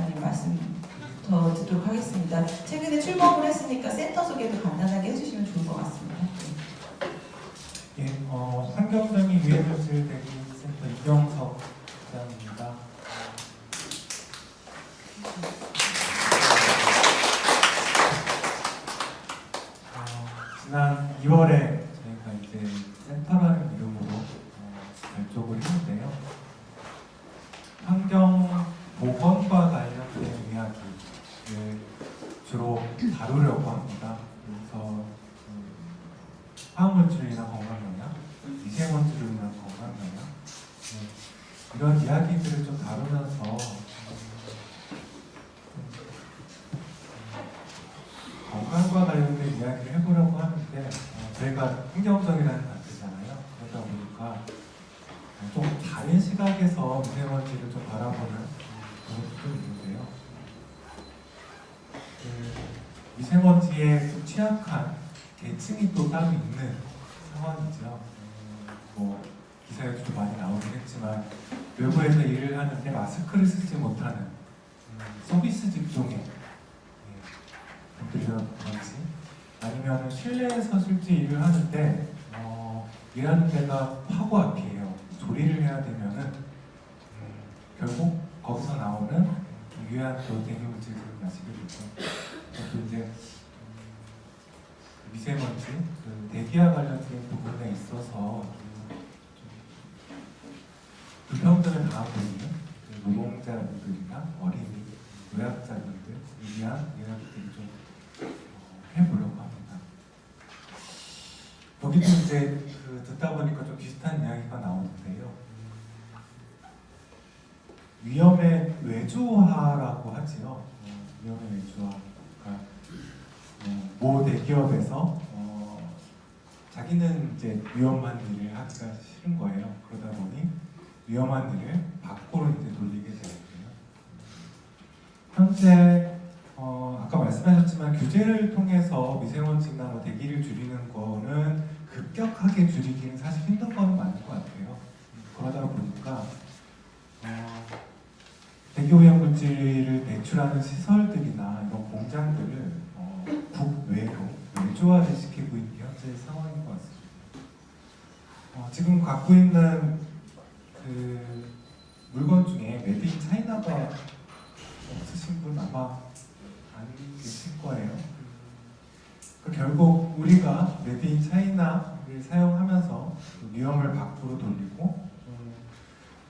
위원장님 말씀 더 듣도록 하겠습니다. 최근에 출범을 했으니까 센터 소개도 간단하게 해주시면 좋을 것 같습니다. 예, 환경정의 유해물질 대기센터 이경석 부장입니다. 지난 2월에 저희가 이제 센터라는 이름으로 발족을 했는데요. 환경 보건과 관련된 이야기를 주로 다루려고 합니다. 그래서 화학물질이나 건강영양, 미세먼지로 인한 건강영양 이런 이야기들을 좀 다루면서 건강과 관련된 이야기를 해보려고 하는데 저희가 환경정이라는 단체잖아요. 그러다 보니까 좀 다른 시각에서 미세먼지를 좀 바라보는 그런 것도 좀 있는데요. 미세먼지에 좀 취약한 계층이 또 따로 있는 상황이죠. 뭐 기사에도 좀 많이 나오긴 했지만 외부에서 일을 하는데 마스크를 쓰지 못하는 서비스 직종의 분들이라든지 아니면 실내에서 실제 일을 하는데 일하는 데가 파고 앞이에요. 조리를 해야 되면은 결국 거기서 나오는 유해한 또 대기물질을 마시게 되죠. 또 이제 미세먼지, 대기와 관련된 부분에 있어서 불평등을 당하고 있는 노동자분들이나 어린이, 노약자분들을 위한 이야기들을 좀 해보려고 합니다. 여기도 이제 듣다 보니까 좀 비슷한 이야기가 나오는데요. 위험의 외주화라고 하지요. 위험의 외주화가 모 대기업에서 자기는 이제 위험한 일을 하기가 싫은 거예요. 그러다 보니 위험한 일을 밖으로 이제 돌리게 되었고요. 현재 아까 말씀하셨지만 규제를 통해서 미세먼지나 뭐 대기를 줄이는 거는 급격하게 줄이기는 사실 힘든 거는 맞는 것 같아요. 그러다 보니까 대기오염물질을 배출하는 시설들이나 이런 공장들을 국외로 외주화를 시키고 있는 게 현재 상황인 것 같습니다. 지금 갖고 있는 그 물건 중에 메드 인 차이나가 없으신 분 아마 안 계실 거예요. 결국 우리가 메드 인 차이나를 사용하면서 위험을 밖으로 돌리고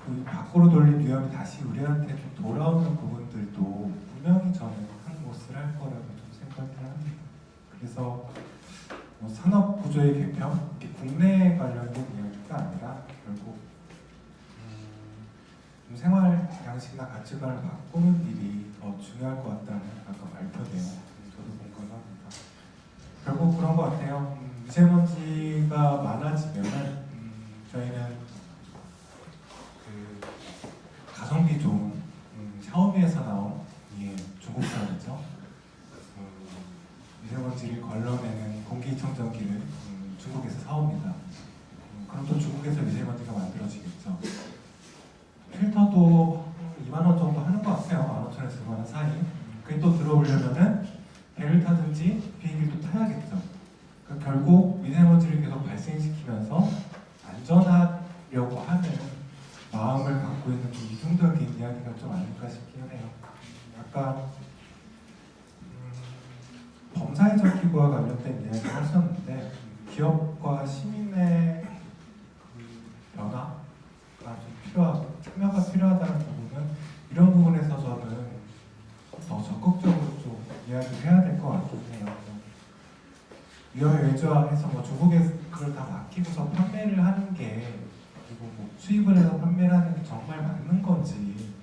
그 밖으로 돌린 위험이 다시 우리한테 좀 돌아오는 부분들도 분명히 저는 한 몫을 할 거라고 좀 생각을 합니다. 그래서 산업 구조의 개편, 국내 관련된 이야기가 아니라 결국 생활 양식이나 가치관을 바꾸는 일이 더 중요할 것 같다는 아까 발표네요. 저도 공감합니다. 결국 그런 것 같아요. 미세먼지가 많아지면은 저희는 그 가성비 좋은 샤오미에서 나온 중국산이죠. 미세먼지를 걸러내는 공기청정기를 중국에서 사옵니다. 그럼 또 중국에서 미세먼지가 만들어지겠죠. 필터도 2만 원 정도 하는 것 같아요. 15,000원에서 2만 원 사이. 그게 또 들어오려면은 배를 타든지 비행기를 또 타야겠죠. 그러니까 결국 미세먼지를 계속 발생시키면서 안전하려고 하는 마음을 갖고 있는 좀 이중적인 이야기가 좀 아닐까 싶긴 해요. 아까 범사회적 기구와 관련된 이야기를 하셨는데 기업과 시민의 변화가 좀 필요하고 참여가 필요하다는 부분은 이런 부분에서 저는 더 적극적으로 좀 이야기를 해야 될 것 같긴 해요. 위험의 외주화해서 뭐 중국에 그걸 다 맡기고서 판매를 하는 게 그리고 뭐 수입을 해서 판매를 하는 게 정말 맞는 건지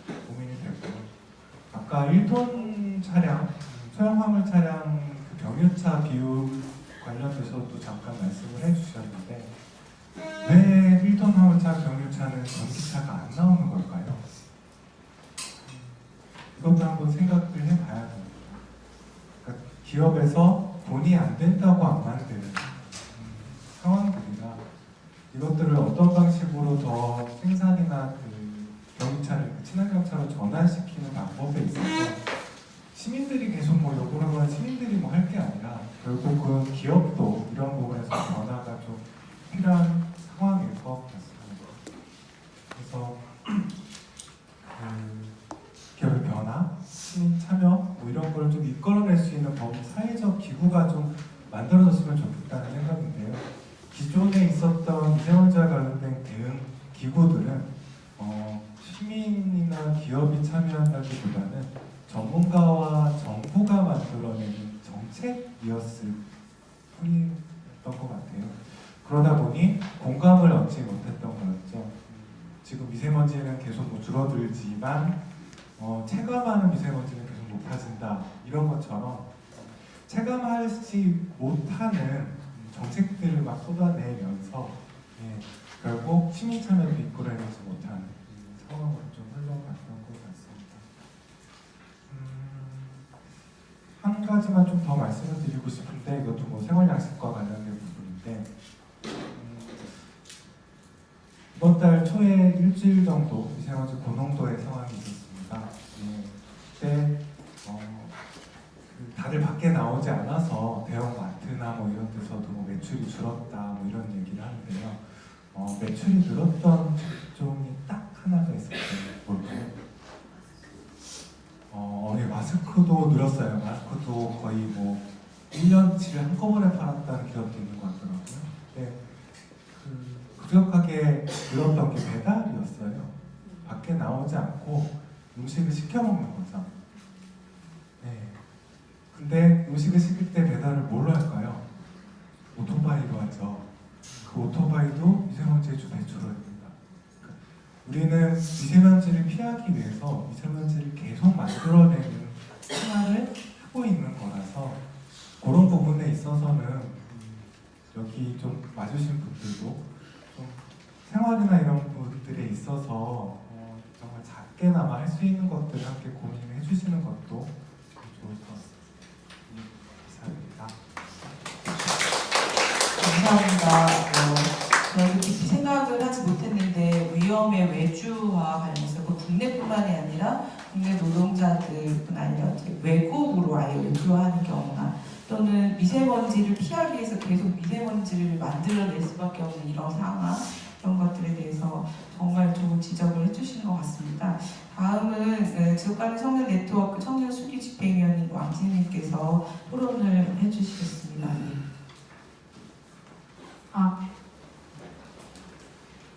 고민이 되고 아까 1톤 차량 소형 화물 차량 그 경유차 비율 관련돼서도 잠깐 말씀을 해주셨는데 왜 1톤 화물차 경유차는 전기차가 안 나오는 걸까요? 이것도 한번 생각을 해봐야 됩니다. 그러니까 기업에서 돈이 안 된다고 안 만드는 상황들이라 이것들을 어떤 방식으로 더 생산이나 그 경유차를 친환경차로 전환시키는 방법에 있어서 시민들이 계속 뭐 요구를 하면 시민들이 뭐 할 게 아니라 결국은 기업도 이런 부분에서 변화가 좀 필요한 상황일 것 같습니다. 그래서 기업의 변화, 시민 참여 뭐 이런 걸 좀 이끌어낼 수 있는 사회적 기구가 좀 만들어졌으면 좋겠다는 생각인데요. 기존에 있었던 미세먼지와 관련된 대응 기구들은 시민이나 기업이 참여한다기보다는 전문가와 정부가 만들어내는 정책이었을 뿐이었던 것 같아요. 그러다 보니 공감을 얻지 못했던 거였죠. 지금 미세먼지는 계속 뭐 줄어들지만 체감하는 미세먼지는 계속 높아진다 이런 것처럼 체감하지 못하는 정책들을 막 쏟아내면서 결국 시민 참여를 이끌어내지 못하는 상황으로 좀 흘러갔던 것 같습니다. 한 가지만 좀 더 말씀을 드리고 싶은데 이것도 뭐 생활양식과 관련된 부분인데 이번 달 초에 일주일 정도 미세먼지 고농도의 상황이 있었습니다. 그때 다들 밖에 나오지 않아서 대형 마트나 뭐 이런 데서도 뭐 매출이 줄었다 뭐 이런 얘기를 하는데요. 매출이 늘었던 직종이 딱 하나가 있었어요. 뭘까요? 마스크도 늘었어요. 마스크도 거의 뭐 1년치를 한꺼번에 팔았다는 기업도 있는 것 같더라고요. 근데 급격하게 늘었던 게 배달이었어요. 밖에 나오지 않고 음식을 시켜 먹는 거죠. 근데 음식을 시킬 때 배달을 뭘로 할까요? 오토바이로 하죠. 그 오토바이도 미세먼지의 주 배출원입니다. 우리는 미세먼지를 피하기 위해서 미세먼지를 계속 만들어내는 생활을 하고 있는 거라서 그런 부분에 있어서는 여기 좀 와주신 분들도 좀 생활이나 이런 부분들에 있어서 정말 작게나마 할 수 있는 것들을 함께 고민해 주시는 것도 좋을 것 같습니다. 감사합니다. 저는 깊이 생각을 하지 못했는데 위험의 외주와 관련해서 국내뿐만이 아니라 국내 노동자들뿐 아니라 외국으로 아예 외주하는 경우나 또는 미세먼지를 피하기 위해서 계속 미세먼지를 만들어낼 수밖에 없는 이런 상황 이런 것들에 대해서 정말 좋은 지적을 해주시는 것 같습니다. 다음은 지속가능 청년 네트워크 청년 수기 집행위원인 왕진님께서 토론을 해주시겠습니다.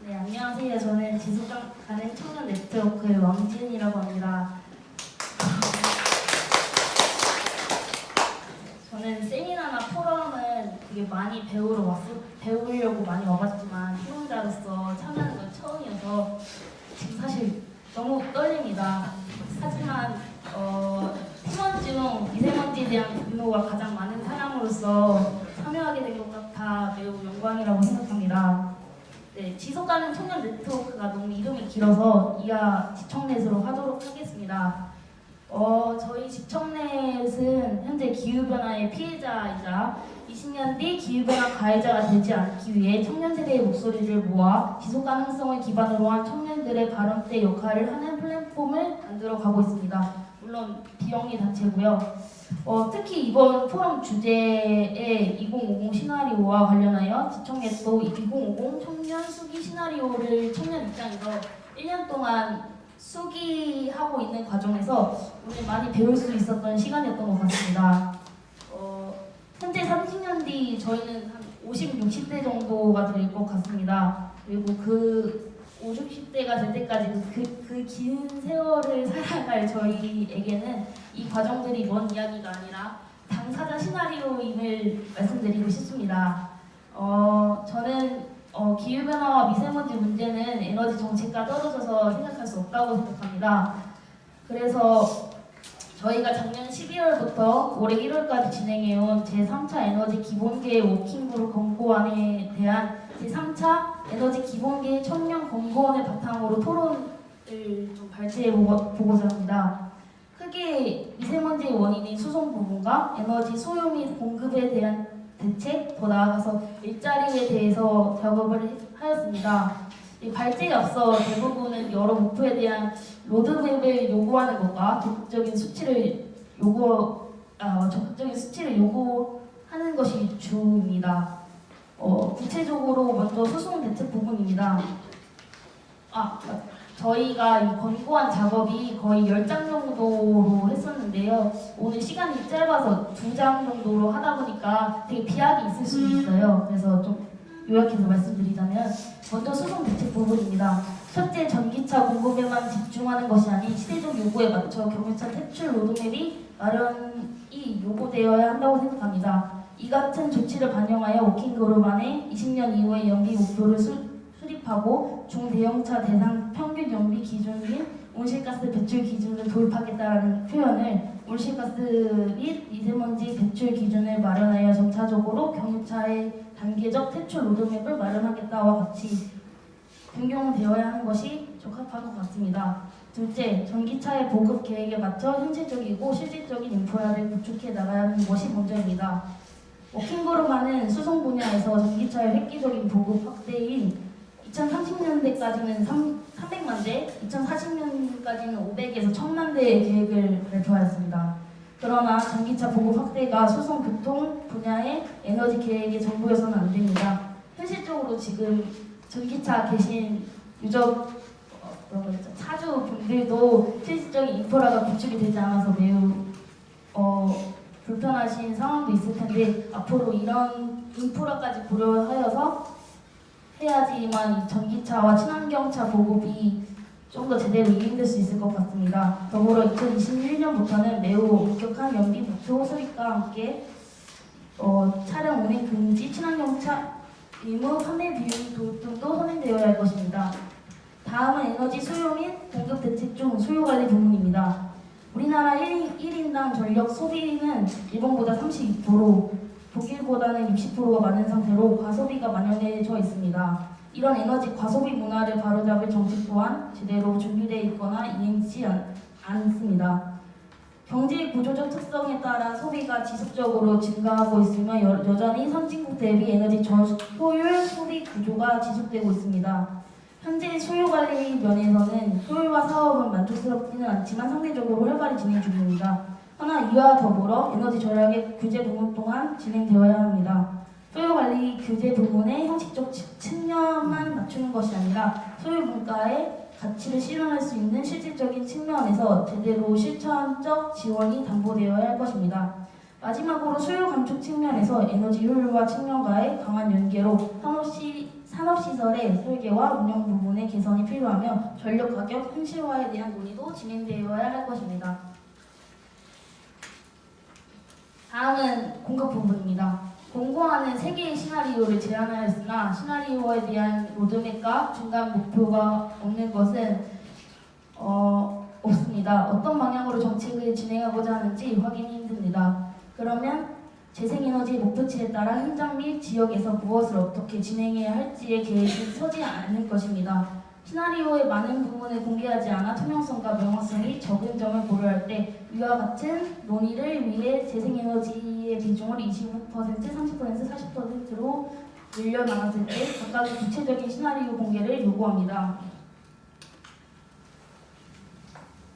네, 안녕하세요. 저는 지속가능 청년 네트워크의 왕진이라고 합니다. 저는 세미나나 포럼은 되게 많이 배우려고 많이 와봤지만 희망자로서 참여하는 건 처음이어서 지금 사실 너무 떨립니다. 하지만 팀원 중 미세먼지에 대한 분노가 가장 많은 사람으로서 참여하게 된 것 같아 매우 영광이라고 생각합니다. 네, 지속가능 청년 네트워크가 너무 이름이 길어서 이하 지청넷으로 하도록 하겠습니다. 저희 지청넷은 현재 기후변화의 피해자이자 20년 뒤 기후변화 가해자가 되지 않기 위해 청년 세대의 목소리를 모아 지속 가능성을 기반으로 한 청년들의 발언대 역할을 하는 플랫폼을 만들어 가고 있습니다. 물론 비영리 단체고요. 특히 이번 포럼 주제의 2050 시나리오와 관련하여 지청넷도 2050 청년 수기 시나리오를 청년 입장에서 1년 동안 수기하고 있는 과정에서 오늘 많이 배울 수 있었던 시간이었던 것 같습니다. 현재 30년 뒤 저희는 한 50, 60대 정도가 될 것 같습니다. 그리고 그 50, 60대가 될 때까지 그 긴 세월을 살아갈 저희에게는 이 과정들이 먼 이야기가 아니라 당사자 시나리오임을 말씀드리고 싶습니다. 저는 기후변화와 미세먼지 문제는 에너지 정책과 떨어져서 생각할 수 없다고 생각합니다. 그래서 저희가 작년 12월부터 올해 1월까지 진행해온 제3차 에너지 기본계획 워킹그룹 권고안에 대한 제3차 에너지 기본계획 청년 권고안을 바탕으로 토론을 좀 발제해보고자 합니다. 크게 미세먼지의 원인인 수송 부분과 에너지 소요 및 공급에 대한 대책, 더 나아가서 일자리에 대해서 작업을 하였습니다. 이 발제에 앞서 대부분은 여러 목표에 대한 로드맵을 요구하는 것과 적극적인 수치를 요구하는 것이 주입니다. 구체적으로 먼저 수송 대책 부분입니다. 저희가 이 권고안 작업이 거의 10장 정도로 했었는데요. 오늘 시간이 짧아서 2장 정도로 하다 보니까 되게 비약이 있을 수 있어요. 그래서 좀 요약해서 말씀드리자면 먼저 수송 대책 부분입니다. 첫째, 전기차 공급에만 집중하는 것이 아닌 시대적 요구에 맞춰 경유차 퇴출 로드맵이 마련이 요구되어야 한다고 생각합니다. 이 같은 조치를 반영하여 워킹그룹 안에 20년 이후의 연비 목표를 수립하고 중대형차 대상 평균 연비 기준 및 온실가스 배출 기준을 도입하겠다라는 표현을 온실가스 및 미세먼지 배출 기준을 마련하여 점차적으로 경유차의 단계적 퇴출 로드맵을 마련하겠다와 같이 변경되어야 하는 것이 적합한 것 같습니다. 둘째, 전기차의 보급 계획에 맞춰 현실적이고 실질적인 인프라를 구축해 나가야 하는 것이 먼저입니다. 워킹그룹만은 수송 분야에서 전기차의 획기적인 보급 확대인 2030년대까지는 300만 대, 2040년까지는 500에서 1000만 대의 계획을 발표하였습니다. 그러나 전기차 보급 확대가 수송 교통 분야의 에너지 계획의 전부여서는 안 됩니다. 현실적으로 지금 전기차 계신 차주 분들도 실질적인 인프라가 구축이 되지 않아서 매우 불편하신 상황도 있을 텐데 앞으로 이런 인프라까지 고려하여서 해야지만 이 전기차와 친환경차 보급이 좀 더 제대로 이행될 수 있을 것 같습니다. 더불어 2021년부터는 매우 엄격한 연비 목표 수립과 함께 차량 운행 금지, 친환경차 의무 판매 비율 도입 등도 선행되어야 할 것입니다. 다음은 에너지 수요 및 공급 대책 중 수요 관리 부분입니다. 우리나라 1인당 전력 소비는 일본보다 32%, 독일보다는 60%가 많은 상태로 과소비가 만연해져 있습니다. 이런 에너지 과소비 문화를 바로잡을 정책 또한 제대로 준비되어 있거나 이행되지 않습니다. 경제 구조적 특성에 따라 소비가 지속적으로 증가하고 있으며 여전히 선진국 대비 에너지 저효율 소비 구조가 지속되고 있습니다. 현재 소요 관리 면에서는 효율화 사업은 만족스럽지는 않지만 상대적으로 활발히 진행 중입니다. 하나 이와 더불어 에너지 절약의 규제 부분 또한 진행되어야 합니다. 소요 관리 규제 부분의 형식적 측면만 맞추는 것이 아니라 소요 문가의 가치를 실현할 수 있는 실질적인 측면에서 제대로 실천적 지원이 담보되어야 할 것입니다. 마지막으로 수요 감축 측면에서 에너지 효율화 측면과의 강한 연계로 산업시설의 설계와 운영 부분의 개선이 필요하며 전력 가격 현실화에 대한 논의도 진행되어야 할 것입니다. 다음은 공급 부분입니다. 공고안은 3개의 시나리오를 제안하였으나 시나리오에 대한 로드맵과 중간 목표가 없는 것은 없습니다. 어떤 방향으로 정책을 진행하고자 하는지 확인이 힘듭니다. 그러면 재생에너지 목표치에 따라 현장 및 지역에서 무엇을 어떻게 진행해야 할지의 계획이 서지 않을 것입니다. 시나리오의 많은 부분을 공개하지 않아 투명성과 명확성이 적은 점을 고려할 때 위와 같은 논의를 위해 재생에너지의 비중을 25%, 30%, 40%로 늘려나갔을 때 각각의 구체적인 시나리오 공개를 요구합니다.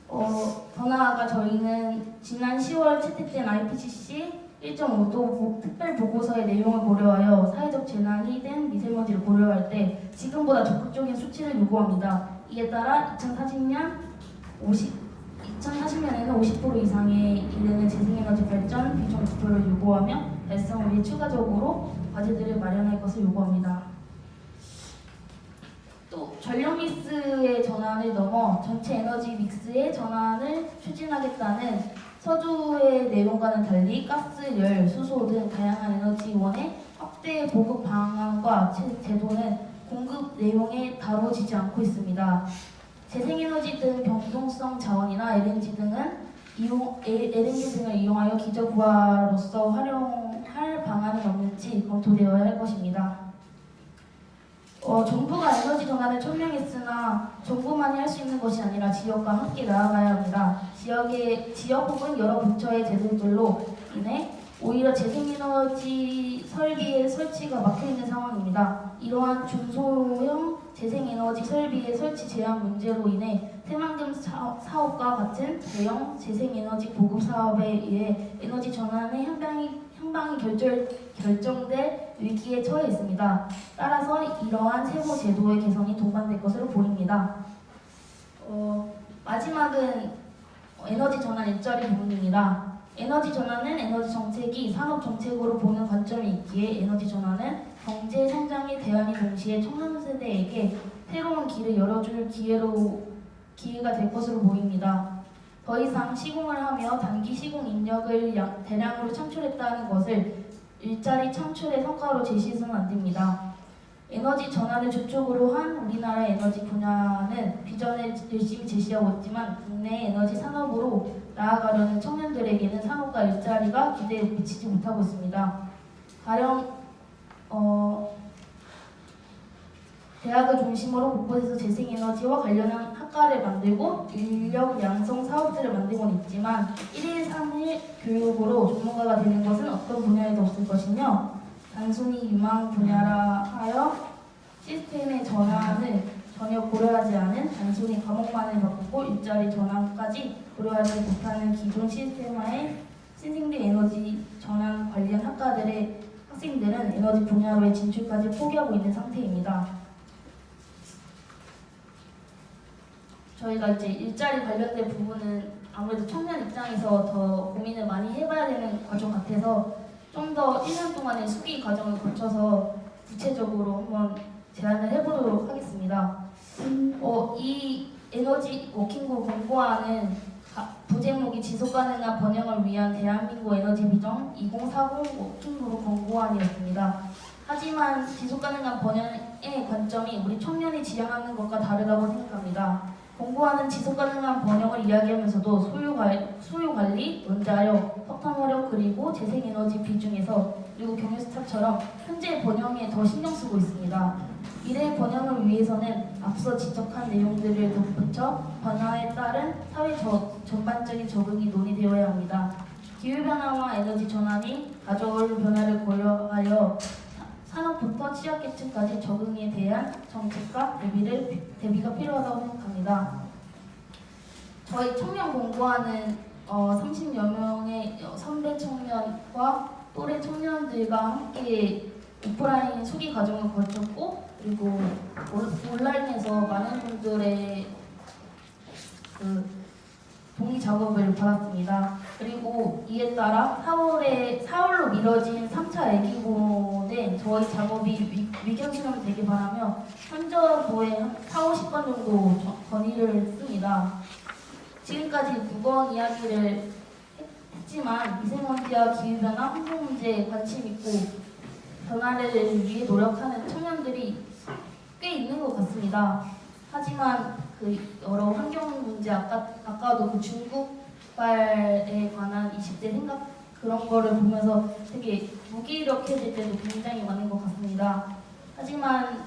더 나아가 저희는 지난 10월 채택된 IPCC 1.5도 특별 보고서의 내용을 고려하여 사회적 재난이 된 미세먼지를 고려할 때 지금보다 적극적인 수치를 요구합니다. 이에 따라 2040년에는 50% 이상에 이르는 재생에너지 발전 비중 목표를 요구하며 달성을 위해 추가적으로 과제들을 마련할 것을 요구합니다. 또 전력 믹스의 전환을 넘어 전체 에너지 믹스의 전환을 추진하겠다는 서두의 내용과는 달리 가스, 열, 수소 등 다양한 에너지원의 확대 보급 방안과 제도는 공급 내용에 다뤄지지 않고 있습니다. 재생에너지 등 변동성 자원이나 LNG 등을 이용하여 기저부하로서 활용할 방안은 없는지 검토되어야 할 것입니다. 정부가 에너지 전환을 천명했으나 정부만이 할 수 있는 것이 아니라 지역과 함께 나아가야 합니다. 지역 혹은 여러 부처의 제도들로 인해 오히려 재생에너지 설비의 설치가 막혀있는 상황입니다. 이러한 중소형 재생에너지 설비의 설치 제한 문제로 인해 새만금 사업과 같은 대형 재생에너지 보급 사업에 의해 에너지 전환의 향방이 결정될 위기에 처해 있습니다. 따라서 이러한 세부 제도의 개선이 동반될 것으로 보입니다. 마지막은 에너지 전환 일자리 부분입니다. 에너지 전환은 에너지 정책이 산업 정책으로 보는 관점이 있기에 에너지 전환은 경제 성장의 대안이 동시에 청년 세대에게 새로운 길을 열어줄 기회가 될 것으로 보입니다. 더 이상 시공을 하며 단기 시공 인력을 대량으로 창출했다는 것을 일자리 창출의 성과로 제시해서는 안 됩니다. 에너지 전환을 주축으로 한 우리나라의 에너지 분야는 비전을 열심히 제시하고 있지만 국내 에너지 산업으로 나아가려는 청년들에게는 산업과 일자리가 기대에 미치지 못하고 있습니다. 가령 대학을 중심으로 곳곳에서 재생에너지와 관련한 학과를 만들고 인력 양성 사업들을 만들고는 있지만 1일 3일 교육으로 전문가가 되는 것은 어떤 분야에도 없을 것이며 단순히 유망 분야라 하여 시스템의 전환을 전혀 고려하지 않은 단순히 과목만을 바꾸고 일자리 전환까지 고려하지 못하는 기존 시스템화의 신생대 에너지 전환 관련 학과들의 학생들은 에너지 분야로의 진출까지 포기하고 있는 상태입니다. 저희가 이제 일자리 관련된 부분은 아무래도 청년 입장에서 더 고민을 많이 해봐야 되는 과정 같아서 좀 더 1년 동안의 수기 과정을 거쳐서 구체적으로 한번 제안을 해보도록 하겠습니다. 이 에너지 워킹그룹 권고안은 부제목이 지속가능한 번영을 위한 대한민국 에너지 비전 2040 워킹그룹 권고안이었습니다. 하지만 지속가능한 번영의 관점이 우리 청년이 지향하는 것과 다르다고 생각합니다. 권고안은 지속가능한 번영을 이야기하면서도 소유관리, 원자력, 석탄화력 그리고 재생에너지 비중에서 그리고 경유스탑처럼 현재 번영에 더 신경 쓰고 있습니다. 미래의 번영을 위해서는 앞서 지적한 내용들을 덧붙여 변화에 따른 사회 전반적인 적응이 논의되어야 합니다. 기후변화와 에너지 전환이 가져올 변화를 고려하여 산업부터 취약계층까지 적응에 대한 정책과 대비가 필요하다고 생각합니다. 저희 청년 공고안은 30여 명의 선배 청년과 또래 청년들과 함께 오프라인 수기 과정을 거쳤고 그리고 온라인에서 많은 분들의 동의 작업을 받았습니다. 그리고 이에 따라 4월로 미뤄진 3차 애기본에 저희 작업이 위견 수렴 되길 바라며 현저부에 4, 50건 정도 건의를 했습니다. 지금까지 무거운 이야기를 했지만 미세먼지와 기후변화, 환경 문제에 관심 있고 변화를 위해 노력하는 청년들이 꽤 있는 것 같습니다. 하지만 여러 환경 문제 아까도 중국발에 관한 20대 생각 그런 거를 보면서 되게 무기력해질 때도 굉장히 많은 것 같습니다. 하지만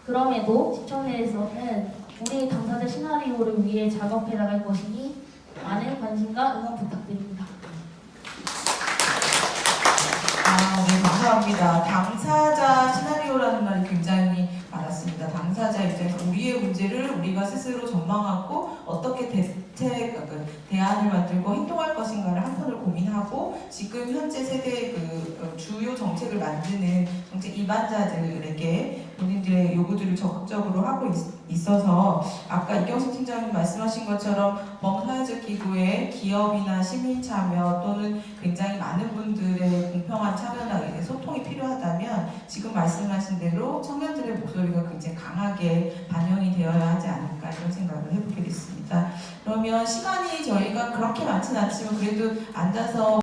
그럼에도 지청내에서는 우리 당사자 시나리오를 위해 작업해 나갈 것이니 많은 관심과 응원 부탁드립니다. 네, 감사합니다. 당사자 시나리오라는 말이 굉장히 많았습니다. 당사자 입장에서 우리의 문제를 우리가 스스로 전망하고 어떻게 대안을 만들고 행동할 것인가를 한편으로 고민하고 지금 현재 세대의 주요 정책을 만드는 정책 입안자들에게 본인들의 요구들을 적극적으로 하고 있어서 아까 이경식 팀장님 말씀하신 것처럼 범사회적 기구의 기업이나 시민 참여 또는 굉장히 많은 분들의 공평한 참여나 소통이 필요하다면 지금 말씀하신 대로 청년들의 목소리가 굉장히 강하게 반영이 되어야 하지 않을까 이런 생각을 해보게 됐습니다. 그러면 시간이 저희가 그렇게 많지는 않지만 그래도 앉아서